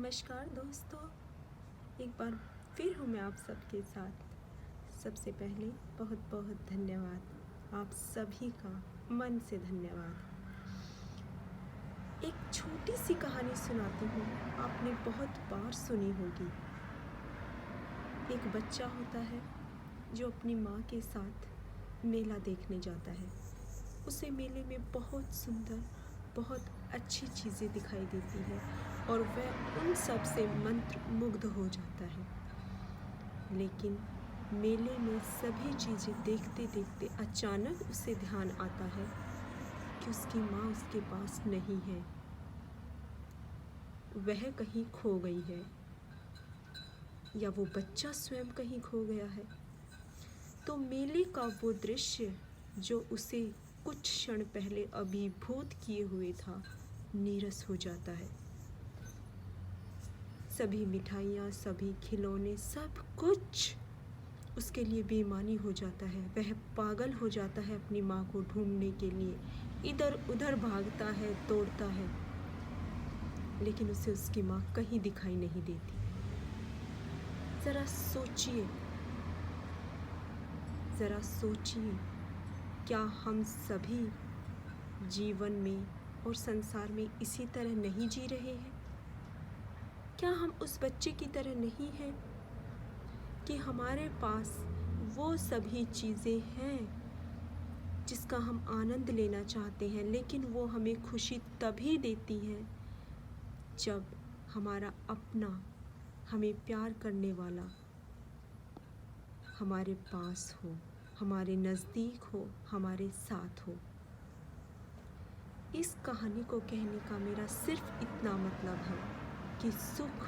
नमस्कार दोस्तों, एक बार फिर हूँ मैं आप सबके साथ। सबसे पहले बहुत बहुत धन्यवाद, आप सभी का मन से धन्यवाद। एक छोटी सी कहानी सुनाती हूँ, आपने बहुत बार सुनी होगी। एक बच्चा होता है जो अपनी माँ के साथ मेला देखने जाता है। उसे मेले में बहुत सुंदर, बहुत अच्छी चीज़ें दिखाई देती है और वह उन सब से मंत्र मुग्ध हो जाता है। लेकिन मेले में सभी चीज़ें देखते देखते अचानक उसे ध्यान आता है कि उसकी माँ उसके पास नहीं है, वह कहीं खो गई है या वो बच्चा स्वयं कहीं खो गया है। तो मेले का वो दृश्य जो उसे कुछ क्षण पहले अभिभूत किए हुए था, नीरस हो जाता है। सभी मिठाइयाँ, सभी खिलौने, सब कुछ उसके लिए बेईमानी हो जाता है। वह पागल हो जाता है अपनी माँ को ढूंढने के लिए, इधर उधर भागता है, दौड़ता है, लेकिन उसे उसकी माँ कहीं दिखाई नहीं देती। ज़रा सोचिए, ज़रा सोचिए, क्या हम सभी जीवन में और संसार में इसी तरह नहीं जी रहे हैं? क्या हम उस बच्चे की तरह नहीं हैं कि हमारे पास वो सभी चीज़ें हैं जिसका हम आनंद लेना चाहते हैं, लेकिन वो हमें खुशी तभी देती हैं जब हमारा अपना, हमें प्यार करने वाला हमारे पास हो, हमारे नज़दीक हो, हमारे साथ हो। इस कहानी को कहने का मेरा सिर्फ इतना मतलब है कि सुख,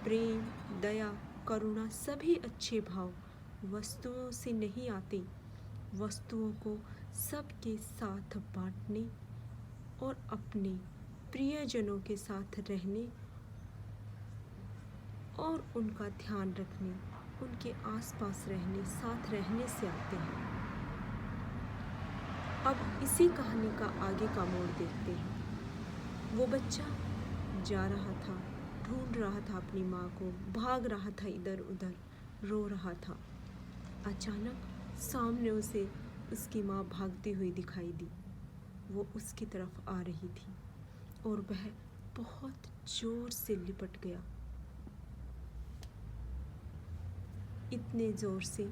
प्रेम, दया, करुणा, सभी अच्छे भाव वस्तुओं से नहीं आते। वस्तुओं को सबके साथ बांटने और अपने प्रियजनों के साथ रहने और उनका ध्यान रखने, उनके आसपास रहने, साथ रहने से आते हैं। अब इसी कहानी का आगे का मोड़ देखते हैं। वो बच्चा जा रहा था, ढूंढ रहा था अपनी माँ को, भाग रहा था इधर उधर, रो रहा था। अचानक सामने उसे उसकी माँ भागती हुई दिखाई दी। वो उसकी तरफ आ रही थी और वह बहुत जोर से लिपट गया, इतने जोर से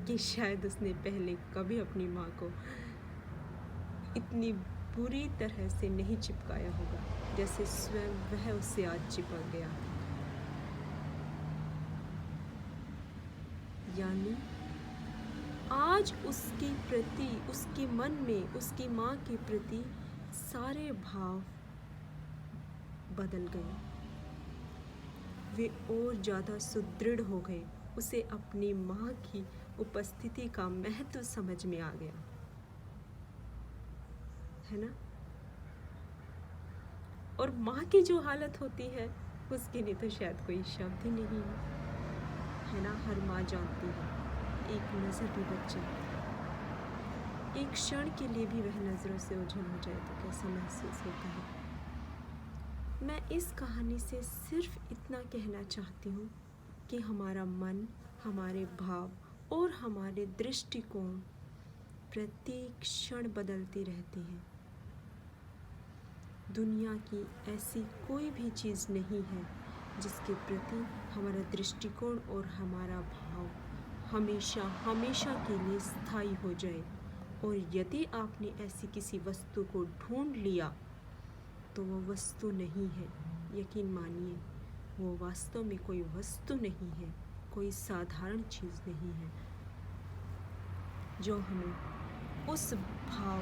कि शायद उसने पहले कभी अपनी माँ को इतनी बुरी तरह से नहीं चिपकाया होगा जैसे स्वयं वह उससे आज चिपक गया। यानी आज उसके प्रति, उसके मन में उसकी माँ के प्रति सारे भाव बदल गए, वे और ज़्यादा सुदृढ़ हो गए। उसे अपनी माँ की उपस्थिति का महत्व समझ में आ गया, है ना। और माँ की जो हालत होती है उसके लिए तो शायद कोई शब्द ही नहीं है ना। हर माँ जानती है, एक नज़र भी बच्चे, एक क्षण के लिए भी वह नज़रों से ओझल हो जाए तो कैसा महसूस होता है। मैं इस कहानी से सिर्फ इतना कहना चाहती हूँ कि हमारा मन, हमारे भाव और हमारे दृष्टिकोण प्रत्येक क्षण बदलते रहते हैं। दुनिया की ऐसी कोई भी चीज़ नहीं है जिसके प्रति हमारा दृष्टिकोण और हमारा भाव हमेशा हमेशा के लिए स्थायी हो जाए। और यदि आपने ऐसी किसी वस्तु को ढूंढ लिया तो वो वस्तु नहीं है। यकीन मानिए, वो वास्तव में कोई वस्तु नहीं है, कोई साधारण चीज़ नहीं है जो हमें उस भाव,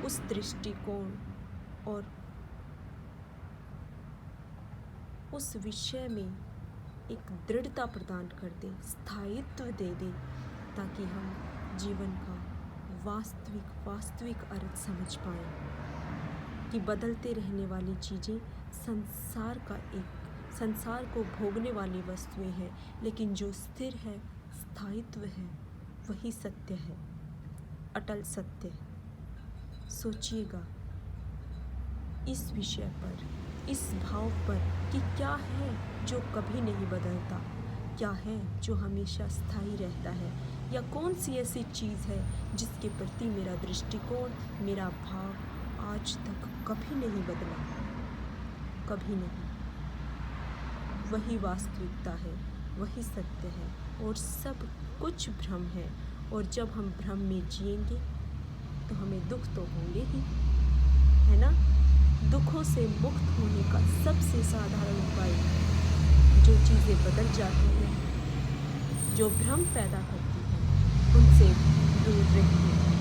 उस दृष्टिकोण और उस विषय में एक दृढ़ता प्रदान कर दे, स्थायित्व दे दे, ताकि हम जीवन का वास्तविक अर्थ समझ पाएं कि बदलते रहने वाली चीज़ें संसार को भोगने वाली वस्तुएं हैं, लेकिन जो स्थिर है, स्थायित्व है, वही सत्य है, अटल सत्य। सोचिएगा इस विषय पर, इस भाव पर कि क्या है जो कभी नहीं बदलता, क्या है जो हमेशा स्थायी रहता है, या कौन सी ऐसी चीज़ है जिसके प्रति मेरा दृष्टिकोण, मेरा भाव आज तक कभी नहीं बदला, कभी नहीं। वही वास्तविकता है, वही सत्य है और सब कुछ भ्रम है। और जब हम भ्रम में जिएंगे तो हमें दुख तो होंगे ही, है ना। दुखों से मुक्त होने का सबसे साधारण उपाय, जो चीज़ें बदल जाती हैं, जो भ्रम पैदा करती हैं, उनसे दूर रहिए।